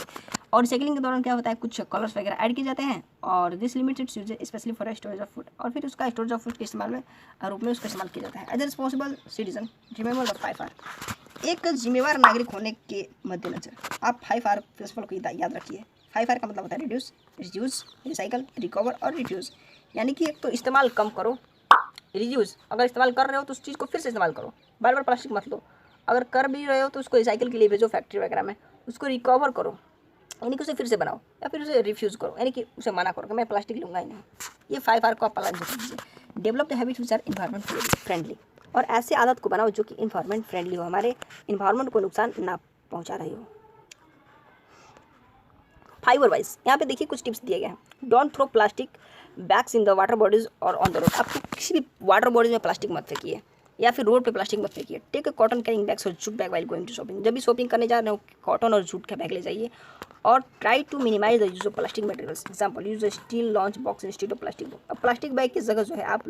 और रिसाइकलिंग के दौरान क्या होता है, कुछ कलर्स वगैरह ऐड किए जाते हैं और this limits it's use specially for storage of food. और फिर उसका स्टोरेज ऑफ फूड के इस्तेमाल में रूप में उसका इस्तेमाल किया जाता है। As a responsible citizen remember the 5R। एक जिम्मेवार नागरिक होने के मद्देनजर आप 5R प्रिंसिपल को याद रखिए। 5R का मतलब होता है रिड्यूस, रिड्यूस, रिसाइकल, रिकवर और रिड्यूस। यानी कि एक तो इस्तेमाल कम करो, रिड्यूस, अगर इस्तेमाल कर रहे हो तो उस चीज़ को फिर से इस्तेमाल करो, बार बार प्लास्टिक मत लो। अगर कर भी रहे हो तो उसको रिसाइकिल के लिए भेजो फैक्ट्री वगैरह में, उसको रिकवर करो, यानी कि उसे फिर से बनाओ, या फिर उसे रिफ्यूज़ करो, यानी कि उसे मना करो कि मैं प्लास्टिक लूँगा ही नहीं। ये 5R को आप पालन कीजिए। Develop the habits which are environment friendly. और ऐसे आदत को बनाओ जो कि इन्वायरमेंट फ्रेंडली हो, हमारे इन्वायरमेंट को नुकसान ना पहुँचा रही हो। फाइबर वाइज यहाँ पे देखिए कुछ टिप्स दिए गए हैं। Don't throw plastic bags in the water bodies और ऑन द रोड। आपको किसी भी वाटर बॉडीज में प्लास्टिक मत फेंकिए या फिर रोड पे प्लास्टिक मत फेंकिए। Take a cotton carrying bags और jute bag while going to shopping. जब भी शॉपिंग करने जा रहे हो कॉटन और जूट का बैग ले जाइए। और try to minimise the use of plastic materials. Example, use steel lunch box instead of plastic. अब प्लास्टिक बैग की जगह जो है आप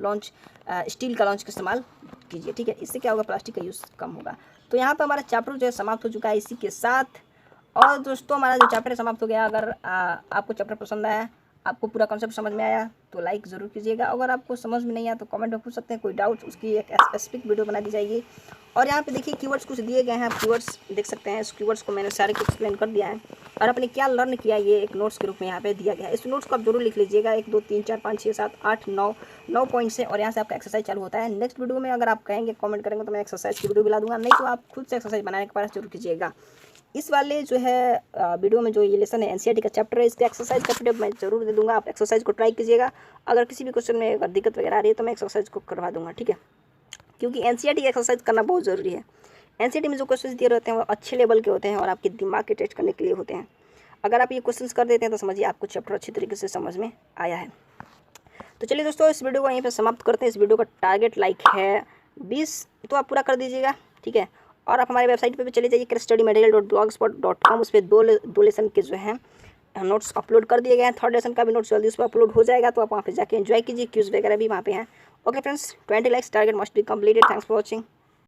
स्टील का लॉन्च का इस्तेमाल कीजिए। ठीक है, इससे क्या होगा, प्लास्टिक का यूज़ कम होगा। तो यहाँ पर हमारा चैप्टर जो है समाप्त हो चुका है इसी के साथ। और दोस्तों हमारा जो चैप्टर समाप्त हो गया। अगर आपको चैप्टर पसंद आया, आपको पूरा कॉन्सेप्ट समझ में आया तो लाइक ज़रूर कीजिएगा। अगर आपको समझ में नहीं आया तो कमेंट में पूछ सकते हैं, कोई डाउट उसकी एक स्पेसिफिक वीडियो बना दी जाएगी। और यहाँ पे देखिए कीवर्ड्स कुछ दिए गए हैं, आप कीवर्ड्स देख सकते हैं। इस कीवर्ड्स को मैंने सारे को एक्सप्लेन कर दिया है और आपने क्या लर्न किया ये एक नोट्स के रूप में यहाँ पे दिया गया है। इस नोट्स को आप जरूर लिख लीजिएगा। 1 2 3 4 5 6 7 8 9 पॉइंट से, और यहाँ से आपका एक्सरसाइज चालू होता है। नेक्स्ट वीडियो में अगर आप कहेंगे कमेंट करेंगे तो मैं एक्सरसाइज की वीडियो भी ला दूंगा, नहीं तो आप खुद से एक्सरसाइज बनाने का प्रयास जरूर कीजिएगा। इस वाले जो है वीडियो में जो ये लेसन है एनसीईआरटी का चैप्टर है, इसका एक्सरसाइज का पीडीएफ मैं जरूर दे दूंगा। आप एक्सरसाइज को ट्राई कीजिएगा। अगर किसी भी क्वेश्चन में अगर दिक्कत वगैरह आ रही है तो मैं एक्सरसाइज को करवा दूंगा। ठीक है, क्योंकि एनसीईआरटी की एक्सरसाइज करना बहुत ज़रूरी है। एनसीईआरटी में जो क्वेश्चन दिए रहते हैं वो अच्छे लेवल के होते हैं और आपके दिमाग के टेस्ट करने के लिए होते हैं। अगर आप ये क्वेश्चंस कर देते हैं तो समझिए आपको चैप्टर अच्छी तरीके से समझ में आया है। तो चलिए दोस्तों, इस वीडियो को यहीं पे समाप्त करते हैं। इस वीडियो का टारगेट लाइक है 20, तो आप पूरा कर दीजिएगा, ठीक है। और आप हमारे वेबसाइट पे भी चले जाइए crackstudymaterial.blogspot.com। उस पर दो लेसन के जो हैं नोट्स अपलोड कर दिए गए हैं। 3rd लेसन का भी नोट्स जल्दी उस पर अपलोड हो जाएगा, तो आप वहाँ पे जाके एंजॉय कीजिए। क्यूज़ वगैरह भी वहाँ पे हैं। Okay friends, 20 likes target must be completed. Thanks for watching.